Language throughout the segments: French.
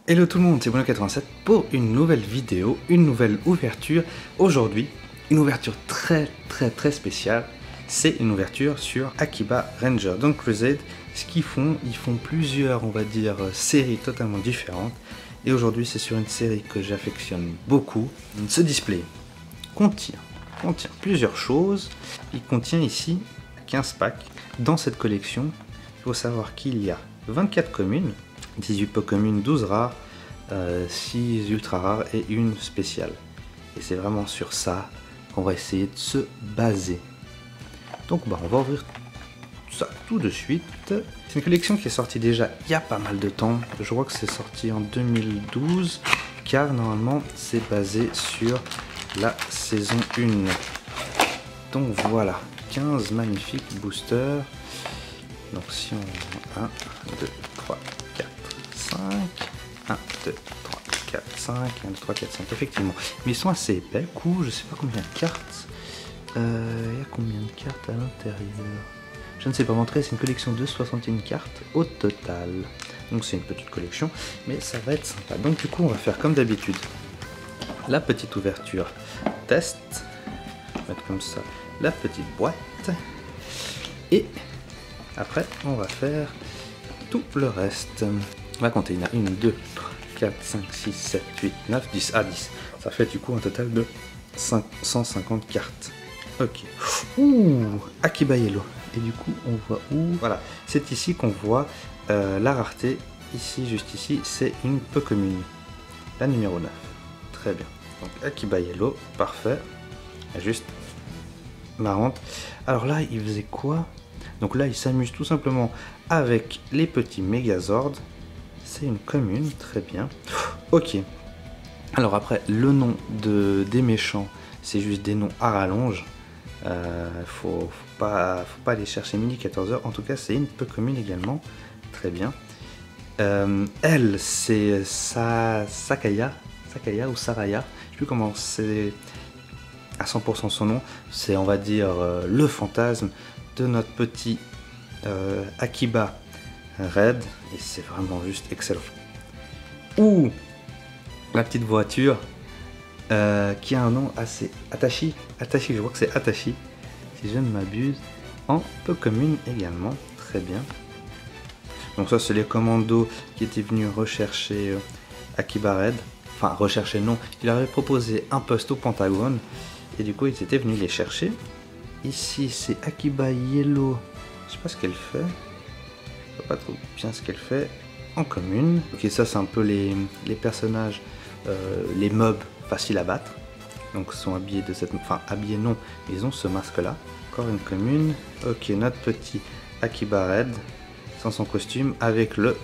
Hello tout le monde, c'est Bruno87 pour une nouvelle vidéo, une nouvelle ouverture. Aujourd'hui, une ouverture très spéciale. C'est une ouverture sur Akiba Ranger. Donc Crusade, ce qu'ils font, ils font plusieurs, on va dire, séries totalement différentes. Et aujourd'hui, c'est sur une série que j'affectionne beaucoup. Ce display contient plusieurs choses. Il contient ici 15 packs. Dans cette collection, il faut savoir qu'il y a 24 communes, 18 peu communes, 12 rares, 6 ultra rares et une spéciale. Et c'est vraiment sur ça qu'on va essayer de se baser. Donc on va ouvrir ça tout de suite. C'est une collection qui est sortie déjà il y a pas mal de temps. Je crois que c'est sorti en 2012, car normalement c'est basé sur la saison 1. Donc voilà, 15 magnifiques boosters. Donc si on 1, 2, 3, 4, 5, 1, 2, 3, 4, 5, 1, 2, 3, 4, 5, effectivement. Mais ils sont assez épais, du coup, je sais pas combien de cartes. Il y a combien de cartes à l'intérieur? Je ne sais pas montrer, c'est une collection de 61 cartes au total. Donc c'est une petite collection, mais ça va être sympa. Donc du coup, on va faire comme d'habitude. La petite ouverture test. On va mettre comme ça la petite boîte. Et après, on va faire tout le reste. On va compter, il y en a 1, 2, 3, 4, 5, 6, 7, 8, 9, 10. Ah, 10. Ça fait du coup un total de 550 cartes. Ok. Ouh, Akiba Yellow. Et du coup, on voit où? Voilà, c'est ici qu'on voit la rareté. Ici, juste ici, c'est une peu commune. La numéro 9. Très bien. Donc Akiba Yellow, parfait. Juste marrante. Alors là, il faisait quoi? Donc là, il s'amuse tout simplement avec les petits Megazords. C'est une commune, très bien. Ok. Alors après, le nom des méchants, c'est juste des noms à rallonge. Faut pas aller chercher midi 14h. En tout cas, c'est une peu commune également. Très bien. Elle, c'est Sakaya ou Saraya. Je sais plus comment c'est à 100% son nom. C'est, on va dire, le fantasme de notre petit Akiba Red. Et c'est vraiment juste excellent. Ouh, la petite voiture qui a un nom assez Atashi, je crois que c'est Atashi si je ne m'abuse, en peu commune également. Très bien. Donc ça, c'est les commandos qui étaient venus rechercher Akiba Red. Enfin, rechercher non, il leur avait proposé un poste au Pentagone et du coup ils étaient venus les chercher. Ici c'est Akiba Yellow, je sais pas ce qu'elle fait, je vois pas trop bien ce qu'elle fait en commune. Ok, ça c'est un peu les personnages, les mobs faciles à battre. Donc ils sont habillés de cette, enfin habillés non, ils ont ce masque là. Encore une commune. Ok, notre petit Akiba Red sans son costume avec le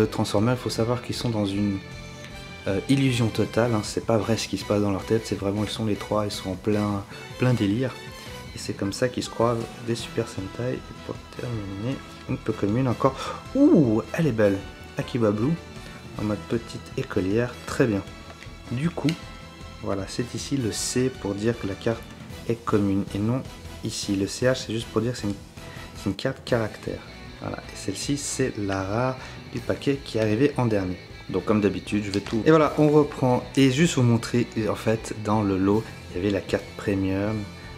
Transformer. Il faut savoir qu'ils sont dans une illusion totale, hein. C'est pas vrai ce qui se passe dans leur tête, c'est vraiment, ils sont les trois, ils sont en plein délire. Et c'est comme ça qu'ils se croisent des Super Sentai. Et pour terminer, une peu commune encore. Ouh, elle est belle. Akiba Blue, en mode petite écolière, très bien. Du coup, voilà, c'est ici le C pour dire que la carte est commune. Et non ici, le CH c'est juste pour dire que c'est une carte caractère. Voilà, et celle-ci c'est la rare du paquet qui est arrivée en dernier. Donc comme d'habitude, je vais tout... Et voilà, on reprend. Et juste vous montrer, en fait, dans le lot, il y avait la carte Premium,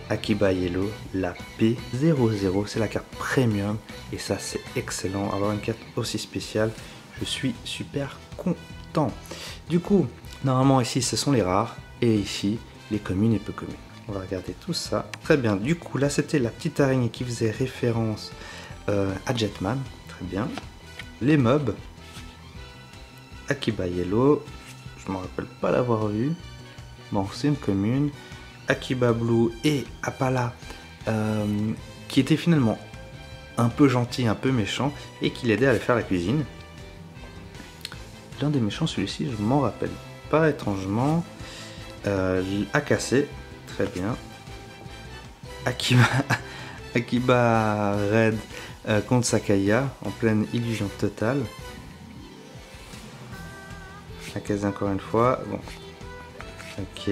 Akiba Yellow, la P00, c'est la carte Premium. Et ça, c'est excellent. Avoir une carte aussi spéciale, je suis super content. Du coup, normalement ici, ce sont les rares. Et ici, les communes et peu communes. On va regarder tout ça. Très bien. Du coup, là, c'était la petite araignée qui faisait référence à Jetman. Très bien. Les mobs. Akiba Yellow, je me rappelle pas l'avoir vu. Bon, c'est une commune. Akiba Blue et Apala, qui était finalement un peu gentil, un peu méchant, et qui l'aidait à aller faire la cuisine. L'un des méchants, celui-ci, je m'en rappelle pas étrangement. Akase, très bien. Akiba Red contre Sakaya, en pleine illusion totale. Akase encore une fois, bon, ok,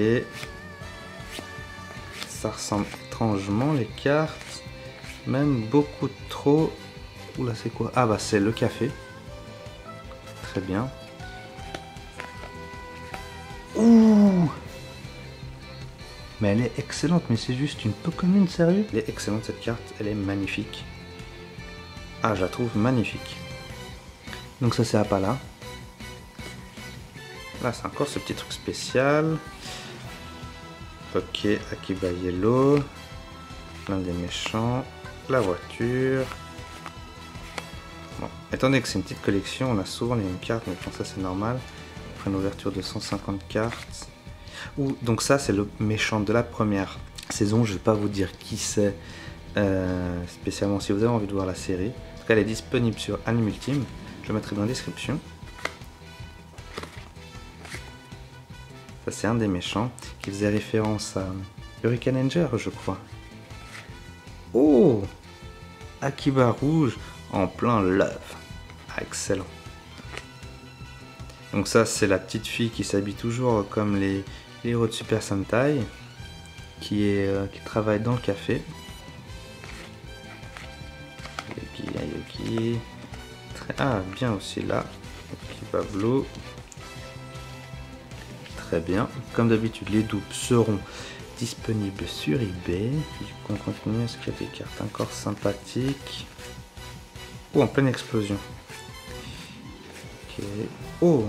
ça ressemble étrangement les cartes, même beaucoup trop. Oula, c'est quoi? Ah bah c'est le café, très bien. Mais elle est excellente, mais c'est juste une peu commune, sérieux. Elle est excellente cette carte, elle est magnifique. Ah, je la trouve magnifique. Donc ça c'est Apala. Là c'est encore ce petit truc spécial. Ok, Akiba Yellow. L'un des méchants. La voiture. Bon, étant donné que c'est une petite collection, on a souvent les mêmes cartes, mais bon, ça c'est normal. Après une ouverture de 150 cartes. Donc ça c'est le méchant de la première saison. Je ne vais pas vous dire qui c'est, spécialement si vous avez envie de voir la série. En tout cas elle est disponible sur Anime Ultime. Je le mettrai dans la description. Ça c'est un des méchants qui faisait référence à Hurricane Ranger, je crois. Oh, Akiba rouge en plein love. Ah, excellent. Donc ça c'est la petite fille qui s'habille toujours comme les héros de Super Sentai, qui travaille dans le café. Yogi. Ah, bien aussi là. Akiba Blue. Très bien. Comme d'habitude, les dupes seront disponibles sur eBay. On continue. Est-ce qu'il y a des cartes encore sympathiques? Oh, en pleine explosion. Ok. Oh.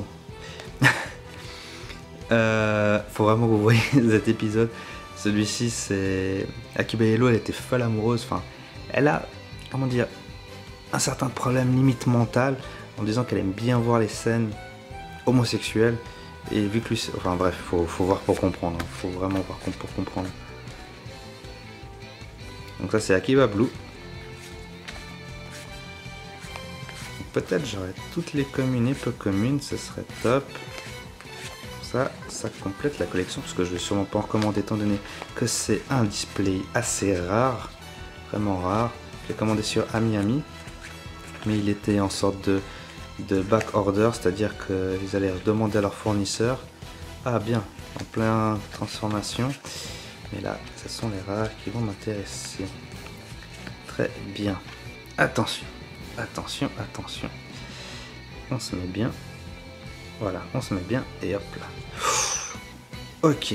Faut vraiment que vous voyez cet épisode. Celui-ci, c'est Akiba Yellow. Elle était folle amoureuse. Enfin, elle a, comment dire, un certain problème limite mental en disant qu'elle aime bien voir les scènes homosexuelles. Et vu que lui, enfin bref, faut voir pour comprendre. Faut vraiment voir pour comprendre. Donc ça c'est Akiba Blue. Peut-être j'aurais toutes les communes et peu communes, ce serait top. Ça complète la collection parce que je vais sûrement pas en recommander étant donné que c'est un display assez rare, vraiment rare. Je l'ai commandé sur Ami, mais il était en sorte de back order, c'est-à-dire qu'ils allaient demander à leur fournisseur. Ah bien, en plein transformation. Mais là, ce sont les rares qui vont m'intéresser. Très bien. Attention, attention, attention. On se met bien. Voilà, on se met bien et hop là. Ok.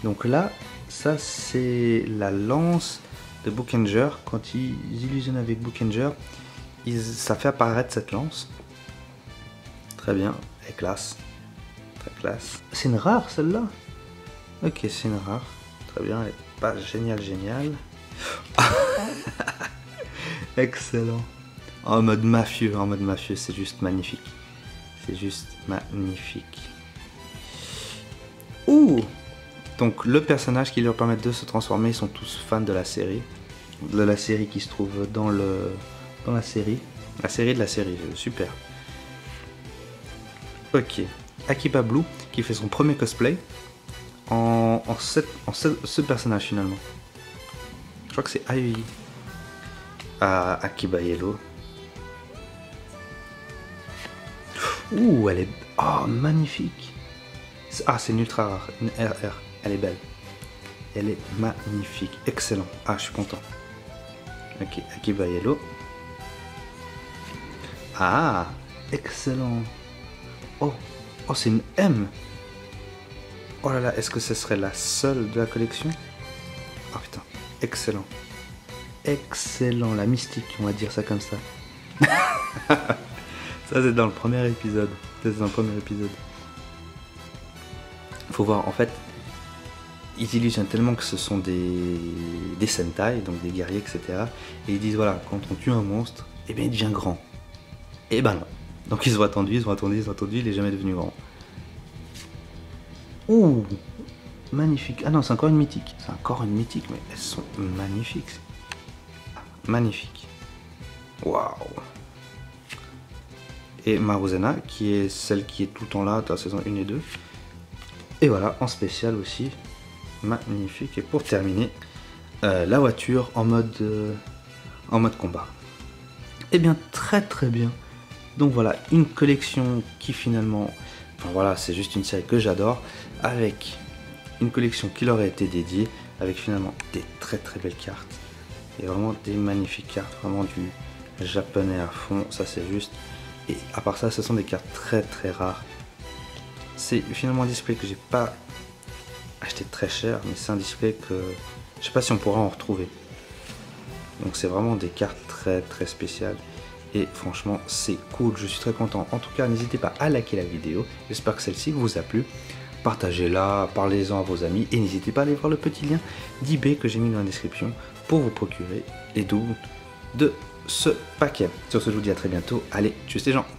Donc là, ça c'est la lance de Bookenger. Quand ils illusionnent avec Bookenger, ça fait apparaître cette lance. Très bien, et classe. Très classe. C'est une rare celle-là? Ok, c'est une rare. Très bien, elle est pas géniale. Excellent. En mode mafieux, c'est juste magnifique. C'est juste magnifique. Ouh! Donc le personnage qui leur permet de se transformer, ils sont tous fans de la série. De la série qui se trouve dans la série. La série de la série, super. Ok. Akiba Blue qui fait son premier cosplay ce personnage finalement. Je crois que c'est Aoi. Akiba Yellow. Ouh, elle est... Oh, magnifique. Ah, c'est une ultra rare. Une RR. Elle est belle. Elle est magnifique. Excellent. Ah, je suis content. Ok, Akiba Yellow. Ah, excellent. Oh, c'est une M. Oh là là, est-ce que ce serait la seule de la collection? Oh putain, excellent. Excellent, la mystique, on va dire ça comme ça. Ça c'est dans le premier épisode. Faut voir, en fait, ils illusionnent tellement que ce sont des Sentai, donc des guerriers, etc. Et ils disent voilà, quand on tue un monstre, eh bien il devient grand. Et ben non. Donc ils ont attendu, il est jamais devenu grand. Ouh, magnifique. Ah non, c'est encore une mythique. Mais elles sont magnifiques. Magnifique. Waouh. Et Maruzena, qui est celle qui est tout le temps là, dans la saison 1 et 2. Et voilà, en spécial aussi. Magnifique. Et pour terminer, la voiture en mode combat. Et bien, très bien. Donc voilà, une collection qui finalement... Enfin voilà, c'est juste une série que j'adore. Avec une collection qui leur a été dédiée. Avec finalement des très belles cartes. Et vraiment des magnifiques cartes. Vraiment du japonais à fond. Ça c'est juste... Et à part ça, ce sont des cartes très rares. C'est finalement un display que j'ai pas acheté très cher, mais c'est un display que je sais pas si on pourra en retrouver. Donc c'est vraiment des cartes très spéciales. Et franchement, c'est cool, je suis très content. En tout cas, n'hésitez pas à liker la vidéo. J'espère que celle-ci vous a plu. Partagez-la, parlez-en à vos amis. Et n'hésitez pas à aller voir le petit lien d'eBay que j'ai mis dans la description pour vous procurer les doubles de ce paquet. Sur ce, je vous dis à très bientôt. Allez, tchuss les gens!